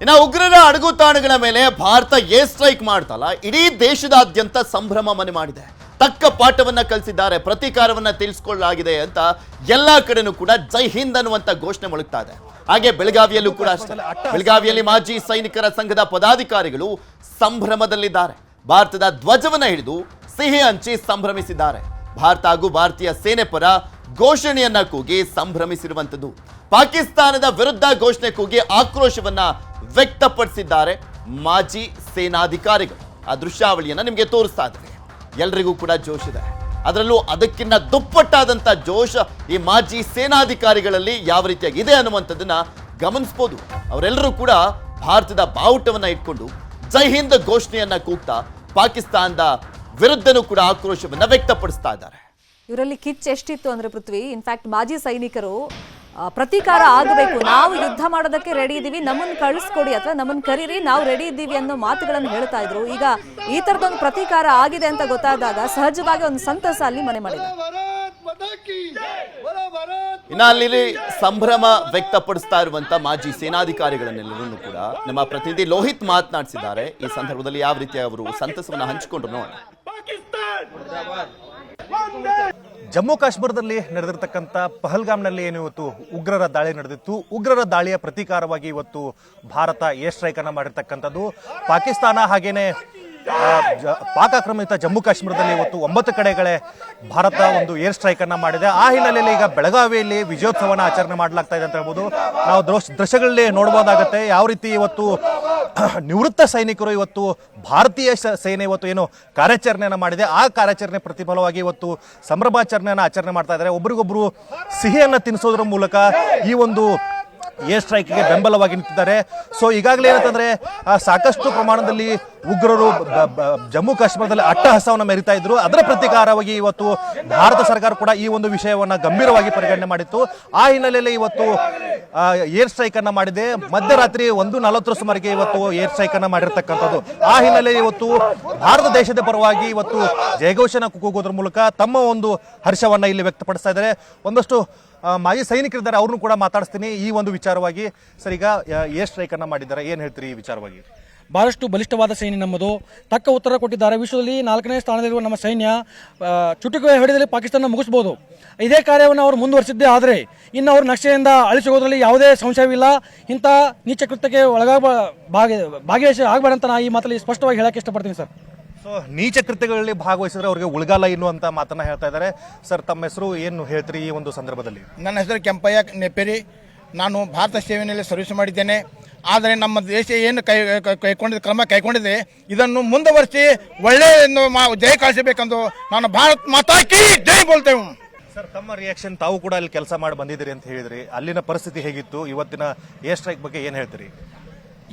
ಇನ್ನು ಉಗ್ರರ ಅಡಗುತಾಣಗಳ ಮೇಲೆ ಭಾರತ ಏರ್ ಸ್ಟ್ರೈಕ್ ಮಾಡ್ತಲ್ಲ ಇಡೀ ದೇಶದಾದ್ಯಂತ ಸಂಭ್ರಮ ಮನೆ ಮಾಡಿದೆ. ತಕ್ಕ ಪಾಠವನ್ನ ಕಲಿಸಿದ್ದಾರೆ, ಪ್ರತೀಕಾರವನ್ನ ತಿಳಿಸಿಕೊಳ್ಳಲಾಗಿದೆ ಅಂತ ಎಲ್ಲಾ ಕಡೆನೂ ಕೂಡ ಜೈ ಹಿಂದ್ ಅನ್ನುವಂತ ಘೋಷಣೆ ಮೊಳಗ್ತಾ ಇದೆ. ಹಾಗೆ ಬೆಳಗಾವಿಯಲ್ಲೂ ಕೂಡ ಅಷ್ಟೇ. ಬೆಳಗಾವಿಯಲ್ಲಿ ಮಾಜಿ ಸೈನಿಕರ ಸಂಘದ ಪದಾಧಿಕಾರಿಗಳು ಸಂಭ್ರಮದಲ್ಲಿದ್ದಾರೆ. ಭಾರತದ ಧ್ವಜವನ್ನ ಹಿಡಿದು ಸಿಹಿ ಹಂಚಿ ಸಂಭ್ರಮಿಸಿದ್ದಾರೆ. ಭಾರತ ಹಾಗೂ ಭಾರತೀಯ ಸೇನೆ ಪರ ಘೋಷಣೆಯನ್ನ ಕೂಗಿ ಸಂಭ್ರಮಿಸಿರುವಂತದ್ದು. ಪಾಕಿಸ್ತಾನದ ವಿರುದ್ಧ ಘೋಷಣೆ ಕೂಗಿ ಆಕ್ರೋಶವನ್ನ ವ್ಯಕ್ತಪಡಿಸಿದ್ದಾರೆ ಮಾಜಿ ಸೇನಾಧಿಕಾರಿಗಳು. ಆ ದೃಶ್ಯಾವಳಿಯನ್ನ ನಿಮಗೆ ತೋರಿಸ್ತಾ ಇದ್ದಾರೆ. ಎಲ್ರಿಗೂ ಕೂಡ ಜೋಶ್ ಇದೆ. ಅದರಲ್ಲೂ ಅದಕ್ಕಿಂತ ದುಪ್ಪಟ್ಟಾದಂಥ ಜೋಶ್ ಈ ಮಾಜಿ ಸೇನಾಧಿಕಾರಿಗಳಲ್ಲಿ ಯಾವ ರೀತಿಯಾಗಿ ಇದೆ ಅನ್ನುವಂಥದ್ದನ್ನ ಗಮನಿಸಬಹುದು. ಅವರೆಲ್ಲರೂ ಕೂಡ ಭಾರತದ ಬಾವುಟವನ್ನ ಇಟ್ಕೊಂಡು ಜೈ ಹಿಂದ್ ಘೋಷಣೆಯನ್ನ ಕೂಗ್ತಾ ಪಾಕಿಸ್ತಾನದ ವಿರುದ್ಧನೂ ಕೂಡ ಆಕ್ರೋಶವನ್ನ ವ್ಯಕ್ತಪಡಿಸ್ತಾ ಇದ್ದಾರೆ. ಇವರಲ್ಲಿ ಕಿಚ್ ಎಷ್ಟಿತ್ತು ಅಂದ್ರೆ ಪೃಥ್ವಿ, ಇನ್ಫ್ಯಾಕ್ಟ್ ಮಾಜಿ ಸೈನಿಕರು ಪ್ರತೀಕಾರ ಆಗಬೇಕು, ನಾವು ಯುದ್ಧ ಮಾಡೋದಕ್ಕೆ ರೆಡಿ ಇದ್ದೀವಿ, ನಮ್ಮನ್ನು ಕಳಿಸ್ಕೊಡಿ ಅಥವಾ ನಮ್ಮನ್ನು ಕರೀರಿ, ನಾವು ರೆಡಿ ಇದ್ದೀವಿ ಅನ್ನೋ ಮಾತುಗಳನ್ನು ಹೇಳ್ತಾ ಇದ್ರು. ಈಗ ಈ ತರದೊಂದು ಪ್ರತೀಕಾರ ಆಗಿದೆ ಅಂತ ಗೊತ್ತಾದಾಗ ಸಹಜವಾಗಿ ಒಂದು ಸಂತಸ ಅಲ್ಲಿ ಮನೆ ಮಾಡಿದೆ. ಇನ್ನು ಅಲ್ಲಿ ಸಂಭ್ರಮ ವ್ಯಕ್ತಪಡಿಸ್ತಾ ಇರುವಂತ ಮಾಜಿ ಸೇನಾಧಿಕಾರಿಗಳನ್ನೆಲ್ಲರನ್ನು ಕೂಡ ನಮ್ಮ ಪ್ರತಿನಿಧಿ ಲೋಹಿತ್ ಮಾತನಾಡಿಸಿದ್ದಾರೆ. ಈ ಸಂದರ್ಭದಲ್ಲಿ ಯಾವ ರೀತಿ ಅವರು ಸಂತಸವನ್ನ ಹಂಚಿಕೊಂಡ್ರು ನೋಡೋಣ. ಜಮ್ಮು ಕಾಶ್ಮೀರದಲ್ಲಿ ನಡೆದಿರ್ತಕ್ಕಂಥ ಪಹಲ್ಗಾಮ್ನಲ್ಲಿ ಏನು ಇವತ್ತು ಉಗ್ರರ ದಾಳಿ ನಡೆದಿತ್ತು. ಉಗ್ರರ ದಾಳಿಯ ಪ್ರತೀಕಾರವಾಗಿ ಇವತ್ತು ಭಾರತ ಏರ್ ಸ್ಟ್ರೈಕ್ ಅನ್ನ ಮಾಡಿರ್ತಕ್ಕಂಥದ್ದು. ಪಾಕಿಸ್ತಾನ ಹಾಗೇನೆ ಪಾಕ್ ಆಕ್ರಮಿತ ಜಮ್ಮು ಕಾಶ್ಮೀರದಲ್ಲಿ ಇವತ್ತು 9 ಕಡೆಗಳೇ ಭಾರತ ಒಂದು ಏರ್ ಸ್ಟ್ರೈಕ್ ಅನ್ನ ಮಾಡಿದೆ. ಆ ಹಿನ್ನೆಲೆಯಲ್ಲಿ ಈಗ ಬೆಳಗಾವಿಯಲ್ಲಿ ವಿಜಯೋತ್ಸವನ ಆಚರಣೆ ಮಾಡಲಾಗ್ತಾ ಇದೆ ಅಂತ ಹೇಳ್ಬೋದು. ನಾವು ದೃಶ್ಯಗಳಲ್ಲಿ ನೋಡಬಹುದಾಗತ್ತೆ ಯಾವ ರೀತಿ ಇವತ್ತು ನಿವೃತ್ತ ಸೈನಿಕರು ಇವತ್ತು ಭಾರತೀಯ ಸೇನೆ ಇವತ್ತು ಏನು ಕಾರ್ಯಾಚರಣೆಯನ್ನು ಮಾಡಿದೆ, ಆ ಕಾರ್ಯಾಚರಣೆ ಪ್ರತಿಫಲವಾಗಿ ಇವತ್ತು ಸಂಭ್ರಮಾಚರಣೆಯನ್ನು ಆಚರಣೆ ಮಾಡ್ತಾ ಇದ್ದಾರೆ. ಒಬ್ರಿಗೊಬ್ರು ಸಿಹಿಯನ್ನು ತಿನ್ನಿಸೋದ್ರ ಮೂಲಕ ಈ ಒಂದು ಏರ್ ಸ್ಟ್ರೈಕ್ಗೆ ಬೆಂಬಲವಾಗಿ ನಿಂತಿದ್ದಾರೆ. ಸೊ ಈಗಾಗಲೇ ಏನಂತಂದ್ರೆ ಸಾಕಷ್ಟು ಪ್ರಮಾಣದಲ್ಲಿ ಉಗ್ರರು ಜಮ್ಮು ಕಾಶ್ಮೀರದಲ್ಲಿ ಅಟ್ಟಹಾಸವನ್ನು ಮೆರಿತಾ ಇದ್ರು. ಅದರ ಪ್ರತೀಕಾರವಾಗಿ ಇವತ್ತು ಭಾರತ ಸರ್ಕಾರ ಕೂಡ ಈ ಒಂದು ವಿಷಯವನ್ನ ಗಂಭೀರವಾಗಿ ಪರಿಗಣನೆ ಮಾಡಿತ್ತು. ಆ ಹಿನ್ನೆಲೆಯಲ್ಲಿ ಇವತ್ತು ಏರ್ ಸ್ಟ್ರೈಕ್ ಅನ್ನ ಮಾಡಿದೆ. ಮಧ್ಯರಾತ್ರಿ 1:40 ಸುಮಾರಿಗೆ ಇವತ್ತು ಏರ್ ಸ್ಟ್ರೈಕ್ ಅನ್ನ ಮಾಡಿರ್ತಕ್ಕಂಥದ್ದು. ಆ ಹಿನ್ನೆಲೆಯಲ್ಲಿ ಇವತ್ತು ಭಾರತ ದೇಶದ ಪರವಾಗಿ ಇವತ್ತು ಜಯಘೋಷನ ಕೂಗೋದ್ರ ಮೂಲಕ ತಮ್ಮ ಒಂದು ಹರ್ಷವನ್ನ ಇಲ್ಲಿ ವ್ಯಕ್ತಪಡಿಸ್ತಾ ಇದ್ದಾರೆ. ಒಂದಷ್ಟು ಮಾಜಿ ಸೈನಿಕರಿದ್ದಾರೆ, ಅವ್ರನ್ನು ಕೂಡ ಮಾತಾಡಿಸ್ತೀನಿ ಈ ಒಂದು ವಿಚಾರವಾಗಿ. ಸರ್, ಈಗ ಏರ್ ಸ್ಟ್ರೈಕ್ ಅನ್ನ ಮಾಡಿದ್ದಾರೆ, ಏನ್ ಹೇಳ್ತೀರಿ ಈ ವಿಚಾರವಾಗಿ? ಬಹಳಷ್ಟು ಬಲಿಷ್ಠವಾದ ಸೈನ್ಯ ನಮ್ಮದು, ತಕ್ಕ ಉತ್ತರ ಕೊಟ್ಟಿದ್ದಾರೆ. ವಿಶ್ವದಲ್ಲಿ 4ನೇ ಸ್ಥಾನದಲ್ಲಿರುವ ನಮ್ಮ ಸೈನ್ಯ ಚುಟುಕು ಹೊಡೆದಲ್ಲಿ ಪಾಕಿಸ್ತಾನ ಮುಗಿಸಬಹುದು. ಇದೇ ಕಾರ್ಯವನ್ನು ಅವರು ಮುಂದುವರಿಸಿದ್ದೇ ಆದರೆ ಇನ್ನು ಅವರು ನಕ್ಷೆಯಿಂದ ಅಳಿಸಿಗೋದ್ರಲ್ಲಿ ಯಾವುದೇ ಸಂಶಯವಿಲ್ಲ. ಇಂಥ ನೀಚ ಕೃತ್ಯಕ್ಕೆ ಭಾಗವಹಿಸಿ ಆಗಬೇಡಂತ ನಾ ಈ ಮಾತಲ್ಲಿ ಸ್ಪಷ್ಟವಾಗಿ ಹೇಳಕ್ಕೆ ಇಷ್ಟಪಡ್ತೀನಿ ಸರ್. ಸೊ ನೀಚ ಕೃತ್ಯಗಳಲ್ಲಿ ಭಾಗವಹಿಸಿದ್ರೆ ಅವರಿಗೆ ಉಳಿಗಾಲ ಇನ್ನು ಅಂತ ಮಾತನ್ನ ಹೇಳ್ತಾ ಇದ್ದಾರೆ. ಸರ್, ತಮ್ಮ ಹೆಸರು ಏನು ಹೇಳ್ತೀರಿ ಈ ಒಂದು ಸಂದರ್ಭದಲ್ಲಿ? ನನ್ನ ಹೆಸರು ಕೆಂಪಯ್ಯ ನೆಪೇರಿ. ನಾನು ಭಾರತ ಸೇವೆಯಲ್ಲಿ ಸರ್ವಿಸ್ ಮಾಡಿದ್ದೇನೆ. ಆದರೆ ನಮ್ಮ ದೇಶ ಏನು ಕ್ರಮ ಕೈಗೊಂಡಿದೆ ಇದನ್ನು ಮುಂದುವರಿಸಿ ಒಳ್ಳೆಯ ಜಯ ಕಳಿಸಬೇಕೆಂದು ನಾನು ಭಾರತ್ ಮಾತಾ ಕಿ ಜೈ ಬೋಲ್ತೇವೆ. ಸರ್, ತಮ್ಮ ರಿಯಾಕ್ಷನ್, ತಾವು ಕೂಡ ಅಲ್ಲಿ ಕೆಲಸ ಮಾಡಿ ಬಂದಿದ್ದೀರಿ ಅಂತ ಹೇಳಿದ್ರಿ, ಅಲ್ಲಿನ ಪರಿಸ್ಥಿತಿ ಹೇಗಿತ್ತು? ಇವತ್ತಿನ ಏರ್ ಸ್ಟ್ರೈಕ್ ಬಗ್ಗೆ ಏನು ಹೇಳ್ತೀರಿ?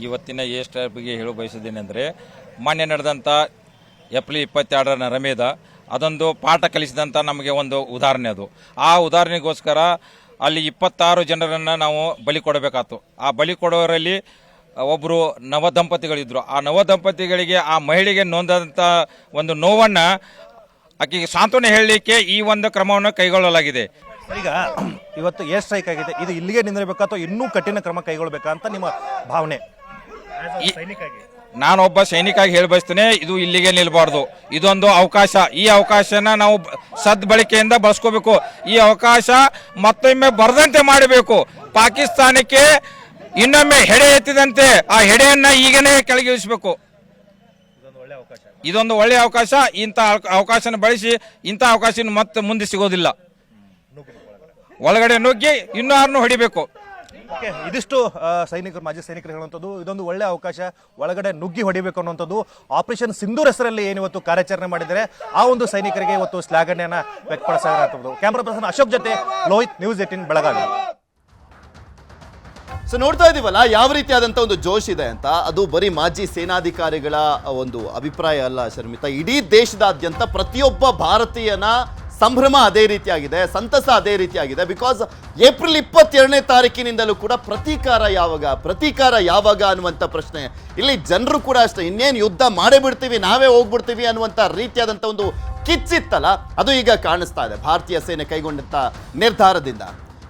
ಇವತ್ತಿನ ಏರ್ ಸ್ಟ್ರೈಕ್ ಬಗ್ಗೆ ಹೇಳ ಬಯಸಿದ್ದೇನೆ ಅಂದರೆ, ಮಾನ್ಯ ನಡೆದಂಥ ಏಪ್ರಿಲ್ 22ರ ನರಮೇಧ ಅದೊಂದು ಪಾಠ ಕಲಿಸಿದಂಥ ನಮಗೆ ಒಂದು ಉದಾಹರಣೆ. ಅದು ಆ ಉದಾಹರಣೆಗೋಸ್ಕರ ಅಲ್ಲಿ 26 ಜನರನ್ನು ನಾವು ಬಲಿ ಕೊಡಬೇಕಾಯ್ತು. ಆ ಬಲಿ ಕೊಡೋರಲ್ಲಿ ಒಬ್ಬರು ನವದಂಪತಿಗಳಿದ್ರು. ಆ ನವದಂಪತಿಗಳಿಗೆ, ಆ ಮಹಿಳೆಗೆ ನೊಂದಂಥ ಒಂದು ನೋವನ್ನು ಆಕೆಗೆ ಸಾಂತ್ವನ ಹೇಳಲಿಕ್ಕೆ ಈ ಒಂದು ಕ್ರಮವನ್ನು ಕೈಗೊಳ್ಳಲಾಗಿದೆ. ಈಗ ಇವತ್ತು ಏರ್ ಸ್ಟ್ರೈಕ್ ಆಗಿದೆ, ಇದು ಇಲ್ಲಿಗೆ ನಿಂದಿರಬೇಕಾ ಅಥವಾ ಇನ್ನೂ ಕಠಿಣ ಕ್ರಮ ಕೈಗೊಳ್ಳಬೇಕಾ ಅಂತ ನಿಮ್ಮ ಭಾವನೆ? ನಾನೊಬ್ಬ ಸೈನಿಕಾಗಿ ಹೇಳಿ ಬಯಸ್ತೇನೆ, ಇದು ಇಲ್ಲಿಗೆ ನಿಲ್ಬಾರ್ದು. ಇದೊಂದು ಅವಕಾಶ. ಈ ಅವಕಾಶನ ನಾವು ಸದ್ಬಳಕೆಯಿಂದ ಬಳಸ್ಕೋಬೇಕು. ಈ ಅವಕಾಶ ಮತ್ತೊಮ್ಮೆ ಬರದಂತೆ ಮಾಡಬೇಕು. ಪಾಕಿಸ್ತಾನಕ್ಕೆ ಇನ್ನೊಮ್ಮೆ ಹೆಡೆ ಎತ್ತಿದಂತೆ ಆ ಹೆಡೆಯನ್ನ ಈಗನೇ ಕೆಳಗಿಳಿಸಬೇಕು. ಇದೊಂದು ಒಳ್ಳೆಯ ಅವಕಾಶ. ಇಂಥ ಅವಕಾಶನ ಬಳಸಿ ಇಂಥ ಅವಕಾಶ ಮತ್ತೆ ಮುಂದೆ ಸಿಗೋದಿಲ್ಲ. ಒಳಗಡೆ ನುಗ್ಗಿ ಇನ್ನೂ ಯಾರನ್ನು ಹೊಡಿಬೇಕು. ಇದಿಷ್ಟು ಸೈನಿಕರು, ಮಾಜಿ ಸೈನಿಕರು ಹೇಳುವಂಥದ್ದು. ಇದೊಂದು ಒಳ್ಳೆ ಅವಕಾಶ, ಒಳಗಡೆ ನುಗ್ಗಿ ಹೊಡಿಬೇಕು ಅನ್ನುವಂಥದ್ದು. ಆಪರೇಷನ್ ಸಿಂಧೂರ್ ಹೆಸರಲ್ಲಿ ಏನು ಇವತ್ತು ಕಾರ್ಯಾಚರಣೆ ಮಾಡಿದರೆ ಆ ಒಂದು ಸೈನಿಕರಿಗೆ ಇವತ್ತು ಶ್ಲಾಘನೆಯನ್ನ ವ್ಯಕ್ತಪಡಿಸಲಾಗುತ್ತದೆ. ಕ್ಯಾಮರಾ ಪರ್ಸನ್ ಅಶೋಕ್ ಜೊತೆ ಲೋಹಿತ್, ನ್ಯೂಸ್ 18 ಬೆಳಗಾವಿ. ಸೊ ನೋಡ್ತಾ ಇದೀವಲ್ಲ ಯಾವ ರೀತಿಯಾದಂಥ ಒಂದು ಜೋಶ್ ಇದೆ ಅಂತ. ಅದು ಬರೀ ಮಾಜಿ ಸೇನಾಧಿಕಾರಿಗಳ ಒಂದು ಅಭಿಪ್ರಾಯ ಅಲ್ಲ ಶರ್ಮಿತಾ, ಇಡೀ ದೇಶದಾದ್ಯಂತ ಪ್ರತಿಯೊಬ್ಬ ಭಾರತೀಯನ ಸಂಭ್ರಮ ಅದೇ ರೀತಿಯಾಗಿದೆ, ಸಂತಸ ಅದೇ ರೀತಿಯಾಗಿದೆ. ಬಿಕಾಸ್ ಏಪ್ರಿಲ್ 22ನೇ ತಾರೀಕಿನಿಂದಲೂ ಕೂಡ ಪ್ರತೀಕಾರ ಯಾವಾಗ ಅನ್ನುವಂಥ ಪ್ರಶ್ನೆ ಇಲ್ಲಿ ಜನರು ಕೂಡ ಅಷ್ಟೇ. ಇನ್ನೇನು ಯುದ್ಧ ಮಾಡೇ ಬಿಡ್ತೀವಿ, ನಾವೇ ಹೋಗ್ಬಿಡ್ತೀವಿ ಅನ್ನುವಂಥ ರೀತಿಯಾದಂಥ ಒಂದು ಕಿಚ್ಚಿತ್ತಲ್ಲ, ಅದು ಈಗ ಕಾಣಿಸ್ತಾ ಇದೆ ಭಾರತೀಯ ಸೇನೆ ಕೈಗೊಂಡಂಥ ನಿರ್ಧಾರದಿಂದ.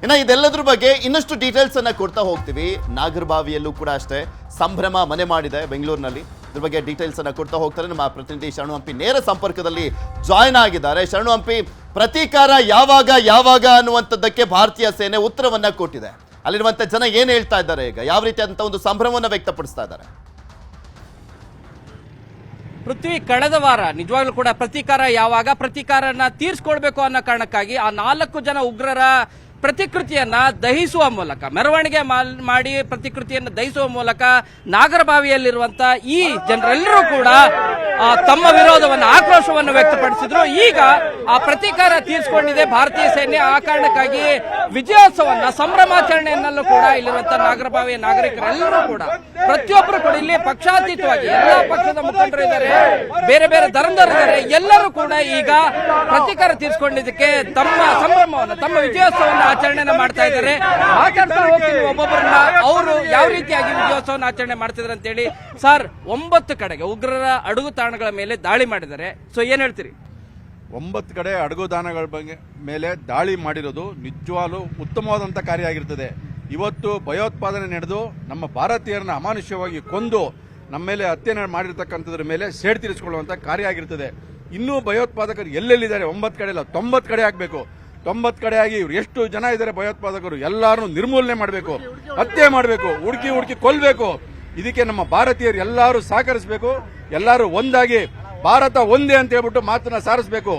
ಇನ್ನು ಇದೆಲ್ಲದ್ರ ಬಗ್ಗೆ ಇನ್ನಷ್ಟು ಡೀಟೇಲ್ಸ್ ಅನ್ನ ಕೊಡ್ತಾ ಹೋಗ್ತೀವಿ. ನಾಗರಬಾವಿಯಲ್ಲೂ ಕೂಡ ಅಷ್ಟೇ ಸಂಭ್ರಮ ಮನೆ ಮಾಡಿದೆ ಬೆಂಗಳೂರಿನಲ್ಲಿ. ಇದ್ರ ಬಗ್ಗೆ ಡೀಟೇಲ್ಸ್ ಅನ್ನ ಕೊಡ್ತಾ ಹೋಗ್ತಾರೆ ನಮ್ಮ ಪ್ರತಿನಿಧಿ ಶರಣು ಹಂಪಿ ನೇರ ಸಂಪರ್ಕದಲ್ಲಿ ಜಾಯ್ನ್ ಆಗಿದ್ದಾರೆ. ಶರಣು ಹಂಪಿ, ಪ್ರತೀಕಾರ ಯಾವಾಗ ಅನ್ನುವಂಥದ್ದಕ್ಕೆ ಭಾರತೀಯ ಸೇನೆ ಉತ್ತರವನ್ನ ಕೊಟ್ಟಿದೆ. ಅಲ್ಲಿರುವಂತ ಜನ ಏನ್ ಹೇಳ್ತಾ ಇದ್ದಾರೆ, ಈಗ ಯಾವ ರೀತಿಯಾದಂತ ಒಂದು ಸಂಭ್ರಮವನ್ನ ವ್ಯಕ್ತಪಡಿಸ್ತಾ ಇದ್ದಾರೆ? ಪೃಥ್ವಿ, ಕಳೆದ ವಾರ ನಿಜವಾಗ್ಲೂ ಕೂಡ ಪ್ರತೀಕಾರನ ತೀರಿಸ್ಕೊಳ್ಬೇಕು ಅನ್ನೋ ಕಾರಣಕ್ಕಾಗಿ ಆ 4 ಜನ ಉಗ್ರರ ಪ್ರತಿಕೃತಿಯನ್ನ ದಹಿಸುವ ಮೂಲಕ, ಮೆರವಣಿಗೆ ಮಾಡಿ ಪ್ರತಿಕೃತಿಯನ್ನು ದಹಿಸುವ ಮೂಲಕ ನಾಗರಬಾವಿಯಲ್ಲಿರುವಂತ ಈ ಜನರೆಲ್ಲರೂ ಕೂಡ ತಮ್ಮ ವಿರೋಧವನ್ನು, ಆಕ್ರೋಶವನ್ನು ವ್ಯಕ್ತಪಡಿಸಿದ್ರು. ಈಗ ಆ ಪ್ರತೀಕಾರ ತೀರಿಸಿಕೊಂಡಿದೆ ಭಾರತೀಯ ಸೇನೆ. ಆ ಕಾರಣಕ್ಕಾಗಿ ವಿಜಯೋತ್ಸವನ್ನ, ಸಂಭ್ರಮಾಚರಣೆಯನ್ನಲ್ಲೂ ಕೂಡ ಇಲ್ಲಿರುವಂತಹ ನಾಗರಬಾವಿಯ ನಾಗರಿಕರೆಲ್ಲರೂ ಕೂಡ, ಪ್ರತಿಯೊಬ್ಬರು ಕೂಡ ಇಲ್ಲಿ ಪಕ್ಷಾತೀತವಾಗಿ ಎಲ್ಲಾ ಪಕ್ಷದ ಮುಖಂಡರು ಇದ್ದಾರೆ, ಬೇರೆ ಬೇರೆ ಧರ್ಮದವರಿದ್ದಾರೆ, ಎಲ್ಲರೂ ಕೂಡ ಈಗ ಪ್ರತೀಕಾರ ತೀರಿಸಿಕೊಂಡಿದ್ದಕ್ಕೆ ತಮ್ಮ ಸಂಭ್ರಮವನ್ನು, ತಮ್ಮ ವಿಜಯೋತ್ಸವವನ್ನು ಆಚರಣೆ ಮಾಡ್ತಾ ಇದ್ದಾರೆ. ಮಾತಾಡ್ತಾ ಹೋಗ್ತೀನಿ ಒಬ್ಬೊಬ್ಬರನ್ನ, ಅವರು ಯಾವ ರೀತಿಯಾಗಿ ವಿಜಯೋತ್ಸವನ ಆಚರಣೆ ಮಾಡ್ತಿದ್ದಾರೆ ಅಂತ ಹೇಳಿ. ಸರ್, 9 ಕಡೆಗೆ ಉಗ್ರರ ಅಡುಗು ತಾಣಗಳ ಮೇಲೆ ದಾಳಿ ಮಾಡಿದ್ದಾರೆ. ಸೊ ಏನ್ ಹೇಳ್ತೀರಿ? 9 ಕಡೆ ಅಡಗುದಾಣಗಳ ಬಗ್ಗೆ ಮೇಲೆ ದಾಳಿ ಮಾಡಿರೋದು ನಿಜವಾಗ್ಲೂ ಉತ್ತಮವಾದಂಥ ಕಾರ್ಯ ಆಗಿರ್ತದೆ. ಇವತ್ತು ಭಯೋತ್ಪಾದನೆ ನಡೆದು ನಮ್ಮ ಭಾರತೀಯರನ್ನ ಅಮಾನುಷ್ಯವಾಗಿ ಕೊಂದು ನಮ್ಮ ಮೇಲೆ ಹತ್ಯೆ ಮಾಡಿರ್ತಕ್ಕಂಥದ್ರ ಮೇಲೆ ಸೇಡ್ ತೀರಿಸಿಕೊಳ್ಳುವಂಥ ಕಾರ್ಯ ಆಗಿರ್ತದೆ. ಇನ್ನೂ ಭಯೋತ್ಪಾದಕರು ಎಲ್ಲೆಲ್ಲಿದ್ದಾರೆ? 9 ಕಡೆ ಅಲ್ಲ, 90 ಕಡೆ ಆಗಬೇಕು. 90 ಕಡೆ ಆಗಿ ಇವ್ರು ಎಷ್ಟು ಜನ ಇದ್ದಾರೆ ಭಯೋತ್ಪಾದಕರು ಎಲ್ಲಾರನ್ನು ನಿರ್ಮೂಲನೆ ಮಾಡಬೇಕು, ಹತ್ಯೆ ಮಾಡಬೇಕು, ಹುಡುಕಿ ಕೊಲ್ಲಬೇಕು. ಇದಕ್ಕೆ ನಮ್ಮ ಭಾರತೀಯರು ಎಲ್ಲರೂ ಸಹಕರಿಸಬೇಕು. ಎಲ್ಲರೂ ಒಂದಾಗಿ ಭಾರತ ಒಂದೇ ಅಂತ ಹೇಳ್ಬಿಟ್ಟು ಮಾತನ್ನ ಸಾರಿಸಬೇಕು.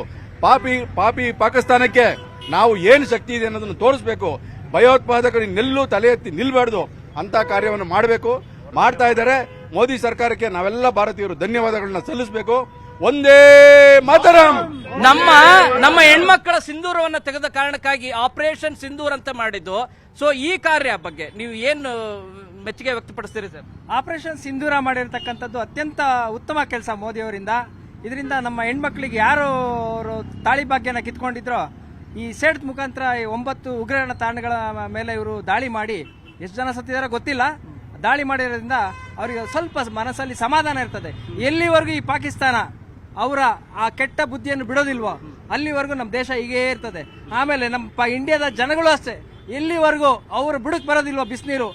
ಪಾಪಿ ಪಾಕಿಸ್ತಾನಕ್ಕೆ ನಾವು ಏನು ಶಕ್ತಿ ಇದೆ ಅನ್ನೋದನ್ನು ತೋರಿಸಬೇಕು. ಭಯೋತ್ಪಾದಕರು ಇನ್ನೆಲ್ಲೂ ತಲೆ ಎತ್ತಿ ನಿಲ್ಬಾರ್ದು ಅಂತ ಕಾರ್ಯವನ್ನು ಮಾಡಬೇಕು. ಮಾಡ್ತಾ ಇದ್ದಾರೆ. ಮೋದಿ ಸರ್ಕಾರಕ್ಕೆ ನಾವೆಲ್ಲ ಭಾರತೀಯರು ಧನ್ಯವಾದಗಳನ್ನ ಸಲ್ಲಿಸಬೇಕು. ಒಂದೇ ಮಾತರಂ. ನಮ್ಮ ಹೆಣ್ಮಕ್ಕಳ ಸಿಂಧೂರವನ್ನು ತೆಗೆದ ಕಾರಣಕ್ಕಾಗಿ ಆಪರೇಷನ್ ಸಿಂಧೂರ್ ಅಂತ ಮಾಡಿದ್ದು. ಸೊ ಈ ಕಾರ್ಯ ಬಗ್ಗೆ ನೀವು ಏನು ಮೆಚ್ಚುಗೆ ವ್ಯಕ್ತಪಡಿಸ್ತೀರಿ ಸರ್? ಆಪರೇಷನ್ ಸಿಂಧೂರ ಮಾಡಿರ್ತಕ್ಕಂಥದ್ದು ಅತ್ಯಂತ ಉತ್ತಮ ಕೆಲಸ ಮೋದಿಯವರಿಂದ. ಇದರಿಂದ ನಮ್ಮ ಹೆಣ್ಮಕ್ಳಿಗೆ ಯಾರು ತಾಳಿ ಭಾಗ್ಯನ ಕಿತ್ಕೊಂಡಿದ್ರೋ ಈ ಸೆಡ್ ಮುಖಾಂತರ 9 ಉಗ್ರರ ತಾಣಗಳ ಮೇಲೆ ಇವರು ದಾಳಿ ಮಾಡಿ ಎಷ್ಟು ಜನ ಸತ್ತಿದಾರೋ ಗೊತ್ತಿಲ್ಲ. ದಾಳಿ ಮಾಡಿರೋದ್ರಿಂದ ಅವರಿಗೆ ಸ್ವಲ್ಪ ಮನಸ್ಸಲ್ಲಿ ಸಮಾಧಾನ ಇರ್ತದೆ. ಎಲ್ಲಿವರೆಗೂ ಈ ಪಾಕಿಸ್ತಾನ ಅವರ ಆ ಕೆಟ್ಟ ಬುದ್ಧಿಯನ್ನು ಬಿಡೋದಿಲ್ವೋ ಅಲ್ಲಿವರೆಗೂ ನಮ್ಮ ದೇಶ ಹೀಗೇ ಇರ್ತದೆ. ಆಮೇಲೆ ನಮ್ಮ ಇಂಡಿಯಾದ ಜನಗಳು ಅಷ್ಟೇ, ಎಲ್ಲಿವರೆಗೂ ಅವರು ಬುಡಕ್ ಬರೋದಿಲ್ವೋ ಬಿಸಿನೀರು,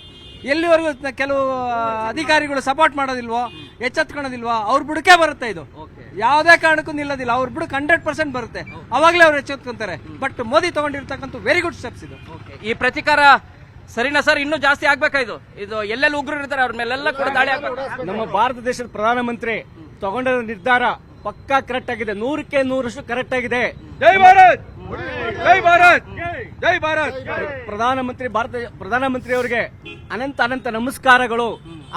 ಎಲ್ಲಿವರೆಗೂ ಕೆಲವು ಅಧಿಕಾರಿಗಳು ಸಪೋರ್ಟ್ ಮಾಡೋದಿಲ್ವೋ, ಎಚ್ಚೆತ್ಕೊಳ್ಳೋದಿಲ್ವೋ, ಅವ್ರ ಬುಡಕೆ ಬರುತ್ತೆ. ಇದು ಯಾವುದೇ ಕಾರಣಕ್ಕೂ ನಿಲ್ಲೋದಿಲ್ಲ. ಅವ್ರ ಬುಡಕ್ 100% ಬರುತ್ತೆ. ಅವಾಗಲೇ ಅವ್ರು ಎಚ್ಚೆತ್ಕೊಂತಾರೆ. ಬಟ್ ಮೋದಿ ತಗೊಂಡಿರ್ತಕ್ಕಂಥ ವೆರಿ ಗುಡ್ ಸ್ಟೆಪ್ಸ್ ಇದು. ಈ ಪ್ರತೀಕಾರ ಸರಿನಾ ಸರ್? ಇನ್ನೂ ಜಾಸ್ತಿ ಆಗ್ಬೇಕಾ? ಇದು ಎಲ್ಲೆಲ್ಲಿ ಉಗ್ರರು ಇರ್ತಾರೆ ಅವ್ರ ಮೇಲೆಲ್ಲ ಕೂಡ ದಾಳಿ ಆಗ್ಬೇಕು. ನಮ್ಮ ಭಾರತ ದೇಶದ ಪ್ರಧಾನಮಂತ್ರಿ ತಗೊಂಡಿರೋ ನಿರ್ಧಾರ ಪಕ್ಕಾ ಕರೆಕ್ಟ್ ಆಗಿದೆ, 100ಕ್ಕೆ 100% ಕರೆಕ್ಟ್ ಆಗಿದೆ. ಜೈ ಭಾರತ್, ಜೈ ಭಾರತ್, ಜೈ ಭಾರತ್. ಪ್ರಧಾನಮಂತ್ರಿ ಅವರಿಗೆ ಅನಂತ ನಮಸ್ಕಾರಗಳು.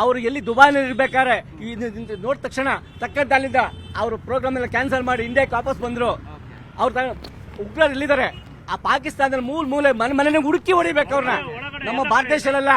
ಅವರು ಎಲ್ಲಿ ದುಬೈನಲ್ಲಿ ಇರ್ಬೇಕಾದ್ರೆ ನೋಡಿದ ತಕ್ಷಣ ತಕ್ಕಂತ ಅಲ್ಲಿಂದ ಅವರು ಪ್ರೋಗ್ರಾಮ್ ಎಲ್ಲ ಕ್ಯಾನ್ಸಲ್ ಮಾಡಿ ಇಂಡಿಯಾಕ್ಕೆ ವಾಪಸ್ ಬಂದ್ರು. ಅವ್ರ ಉಗ್ರರು ಎಲ್ಲಿದ್ದಾರೆ? ಆ ಪಾಕಿಸ್ತಾನದ ಮೂಲೆ ಮನೆ ಹುಡುಕಿ ಹೊಡಿಬೇಕು ಅವ್ರನ್ನ. ನಮ್ಮ ಭಾರತ ದೇಶದಲ್ಲ,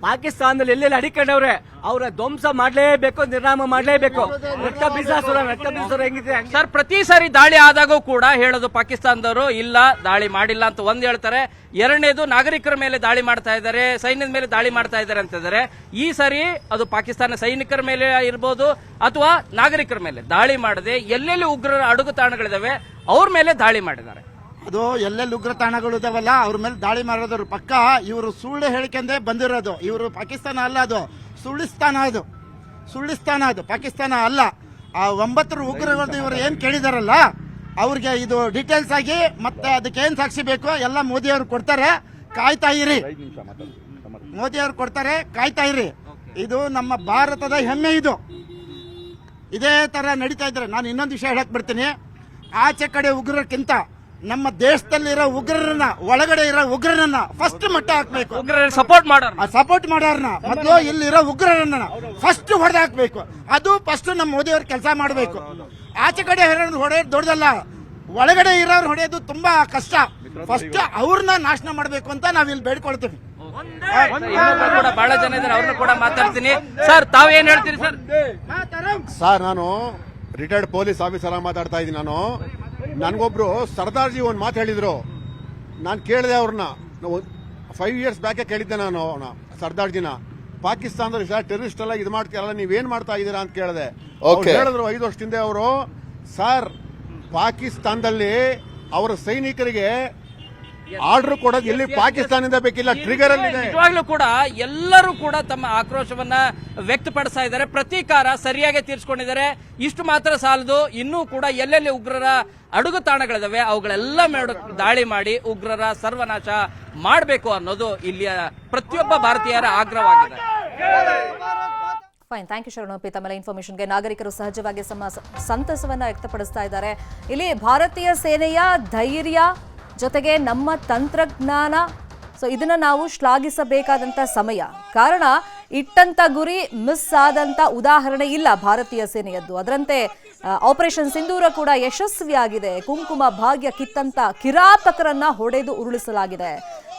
ಪಾಕಿಸ್ತಾನದಲ್ಲಿ ಎಲ್ಲೆಲ್ಲಿ ಅಡಿಕೊಂಡವ್ರೆ ಅವರ ಧ್ವಂಸ ಮಾಡಲೇಬೇಕು, ನಿರ್ನಾಮ ಮಾಡಲೇಬೇಕು. ರಕ್ತ ಬೀಸಾಸುರ ಹೆಂಗಿದೆ ಸರ್? ಪ್ರತಿ ಸಾರಿ ದಾಳಿ ಆದಾಗೂ ಕೂಡ ಹೇಳೋದು ಪಾಕಿಸ್ತಾನದವರು ಇಲ್ಲ ದಾಳಿ ಮಾಡಿಲ್ಲ ಅಂತ ಒಂದ್ ಹೇಳ್ತಾರೆ. ಎರಡನೇದು ನಾಗರಿಕರ ಮೇಲೆ ದಾಳಿ ಮಾಡ್ತಾ ಇದ್ದಾರೆ, ಸೈನ್ಯದ ಮೇಲೆ ದಾಳಿ ಮಾಡ್ತಾ ಇದ್ದಾರೆ ಅಂತಿದ್ದಾರೆ. ಈ ಸಾರಿ ಅದು ಪಾಕಿಸ್ತಾನ ಸೈನಿಕರ ಮೇಲೆ ಇರ್ಬೋದು ಅಥವಾ ನಾಗರಿಕರ ಮೇಲೆ ದಾಳಿ ಮಾಡದೆ ಎಲ್ಲೆಲ್ಲಿ ಉಗ್ರರ ಅಡುಗು ತಾಣಗಳಿದಾವೆ ಅವ್ರ ಮೇಲೆ ದಾಳಿ ಮಾಡಿದ್ದಾರೆ. ಅದು ಎಲ್ಲೆಲ್ಲಿ ಉಗ್ರ ತಾಣಗಳು ಇದಾವಲ್ಲ ಅವ್ರ ಮೇಲೆ ದಾಳಿ ಮಾಡೋದ್ರ ಪಕ್ಕ ಇವರು ಸುಳ್ಳು ಹೇಳಿಕೆಂದೇ ಬಂದಿರೋದು. ಇವರು ಪಾಕಿಸ್ತಾನ ಅಲ್ಲ, ಅದು ಸುಳ್ಳಿಸ್ತಾನ ಅದು ಪಾಕಿಸ್ತಾನ ಅಲ್ಲ. ಆ 9 ಉಗ್ರಗಳದ್ದು ಇವರು ಏನ್ ಕೇಳಿದಾರಲ್ಲ ಅವ್ರಿಗೆ ಇದು ಡೀಟೇಲ್ಸ್ ಆಗಿ ಮತ್ತೆ ಅದಕ್ಕೆ ಏನ್ ಸಾಕ್ಷಿ ಬೇಕು ಎಲ್ಲ ಮೋದಿಯವರು ಕೊಡ್ತಾರೆ, ಕಾಯ್ತಾ ಇರಿ. ಮೋದಿಯವರು ಕೊಡ್ತಾರೆ, ಕಾಯ್ತಾ ಇರಿ. ಇದು ನಮ್ಮ ಭಾರತದ ಹೆಮ್ಮೆ. ಇದು ಇದೇ ತರ ನಡೀತಾ ಇದ್ರೆ ನಾನು ಇನ್ನೊಂದು ವಿಷಯ ಹೇಳಕ್ ಬರ್ತೀನಿ. ಆಚೆ ಕಡೆ ಉಗ್ರಕ್ಕಿಂತ ನಮ್ಮ ದೇಶದಲ್ಲಿರೋ ಉಗ್ರರನ್ನ, ಒಳಗಡೆ ಇರೋ ಉಗ್ರರನ್ನ ಫಸ್ಟ್ ಮಟ್ಟ ಹಾಕ್ಬೇಕು. ಸಪೋರ್ಟ್ ಮಾಡೋರ್ನ ಮೊದಲು ಇಲ್ಲಿರೋ ಉಗ್ರರನ್ನ ಫಸ್ಟ್ ಹೊಡೆದು ಹಾಕ್ಬೇಕು. ಅದು ಫಸ್ಟ್ ನಮ್ಮ ಮೋದಿಯವ್ರ ಕೆಲಸ ಮಾಡಬೇಕು. ಆಚೆ ಕಡೆ ಹೊಡೆಯೋದು ದೊಡ್ಡದಲ್ಲ, ಒಳಗಡೆ ಇರೋರು ಹೊಡೆಯೋದು ತುಂಬಾ ಕಷ್ಟ. ಫಸ್ಟ್ ಅವ್ರನ್ನ ನಾಶನ ಮಾಡಬೇಕು ಅಂತ ನಾವಿಲ್ಲಿ ಬೇಡ್ಕೊಳ್ತೀವಿ. ಕೂಡ ಬಹಳ ಜನ ಇದ್ದಾರೆ, ಅವ್ರನ್ನ ಕೂಡ ಮಾತಾಡ್ತೀನಿ. ಸರ್, ತಾವೇನ್ ಹೇಳ್ತೀರಿ ಸರ್? ಸರ್, ನಾನು ರಿಟೈರ್ಡ್ ಪೊಲೀಸ್ ಆಫೀಸರ್ ಮಾತಾಡ್ತಾ ಇದ್ದೀನಿ. ನನಗೊಬ್ರು ಸರ್ದಾರ್ಜಿ ಒಂದು ಮಾತು ಹೇಳಿದ್ರು. ನಾನು ಕೇಳಿದೆ ಅವ್ರನ್ನ, 5 years ಬ್ಯಾಕೆ ಕೇಳಿದ್ದೆ ನಾನು ಸರ್ದಾರ್ಜಿನ. ಪಾಕಿಸ್ತಾನದಲ್ಲಿ ಟೆರರಿಸ್ಟ್ ಎಲ್ಲ ಇದು ಮಾಡ್ತೀರಲ್ಲ, ನೀವೇನ್ ಮಾಡ್ತಾ ಇದ್ದೀರಾ ಅಂತ ಕೇಳಿದೆ. ಹೇಳಿದ್ರು 5 ವರ್ಷದಿಂದ ಅವರು, ಸರ್ ಪಾಕಿಸ್ತಾನದಲ್ಲಿ ಅವರ ಸೈನಿಕರಿಗೆ ಆರ್ಡರ್ ಕೊಡೋದು ಇಲ್ಲಿ ಪಾಕಿಸ್ತಾನದಿಂದ ಬೇಕಿಲ್ಲ, ಟ್ರಿಗರ್ ಅಲ್ಲಿ ಇದೆ. ನಿಜವಾಗ್ಲೂ ಕೂಡ ಎಲ್ಲರೂ ಕೂಡ ತಮ್ಮ ಆಕ್ರೋಶವನ್ನ ವ್ಯಕ್ತಪಡಿಸ್ತಾ ಇದ್ದಾರೆ. ಪ್ರತೀಕಾರ ಸರಿಯಾಗಿ ತೀರಿಸಿಕೊಂಡಿದ್ದಾರೆ. ಇಷ್ಟು ಮಾತ್ರ ಸಾಲದು, ಇನ್ನೂ ಕೂಡ ಎಲ್ಲೆಲ್ಲಿ ಉಗ್ರರ ಅಡುಗು ತಾಣಗಳಿದಾವೆ ಅವುಗಳೆಲ್ಲ ದಾಳಿ ಮಾಡಿ ಉಗ್ರರ ಸರ್ವನಾಶ ಮಾಡಬೇಕು ಅನ್ನೋದು ಇಲ್ಲಿಯ ಪ್ರತಿಯೊಬ್ಬ ಭಾರತೀಯರ ಆಗ್ರಹವಾಗಿದೆ. ಫೈನ್, ಥ್ಯಾಂಕ್ ಯು ಶರಣೋಪಿ ತಮ್ಮ ಇನ್ಫಾರ್ಮೇಶನ್ಗೆ. ನಾಗರಿಕರು ಸಹಜವಾಗಿ ಸಂತಸವನ್ನ ವ್ಯಕ್ತಪಡಿಸ್ತಾ ಇದ್ದಾರೆ. ಇಲ್ಲಿ ಭಾರತೀಯ ಸೇನೆಯ ಧೈರ್ಯ ಜೊತೆಗೆ ನಮ್ಮ ತಂತ್ರಜ್ಞಾನ, ಸೊ ಇದನ್ನ ನಾವು ಶ್ಲಾಘಿಸಬೇಕಾದಂತ ಸಮಯ. ಕಾರಣ ಇಟ್ಟಂತ ಗುರಿ ಮಿಸ್ ಆದಂತ ಉದಾಹರಣೆ ಇಲ್ಲ ಭಾರತೀಯ ಸೇನೆಯದ್ದು. ಅದರಂತೆ ಆಪರೇಷನ್ ಸಿಂಧೂರ ಕೂಡ ಯಶಸ್ವಿಯಾಗಿದೆ. ಕುಂಕುಮ ಭಾಗ್ಯ ಕಿತ್ತಂತ ಕಿರಾತಕರನ್ನ ಹೊಡೆದು ಉರುಳಿಸಲಾಗಿದೆ.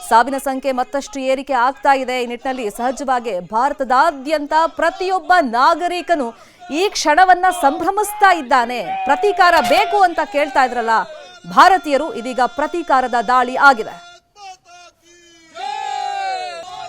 ಸಾವಿನ ಸಂಖ್ಯೆ ಮತ್ತಷ್ಟು ಏರಿಕೆ ಆಗ್ತಾ ಇದೆ. ಈ ನಿಟ್ಟಿನಲ್ಲಿ ಸಹಜವಾಗಿ ಭಾರತದಾದ್ಯಂತ ಪ್ರತಿಯೊಬ್ಬ ನಾಗರಿಕನು ಈ ಕ್ಷಣವನ್ನ ಸಂಭ್ರಮಿಸ್ತಾ ಇದ್ದಾನೆ. ಪ್ರತೀಕಾರ ಬೇಕು ಅಂತ ಕೇಳ್ತಾ ಇದ್ರಲ್ಲ ಭಾರತೀಯರು, ಇದೀಗ ಪ್ರತೀಕಾರದ ದಾಳಿ ಆಗಿದೆ.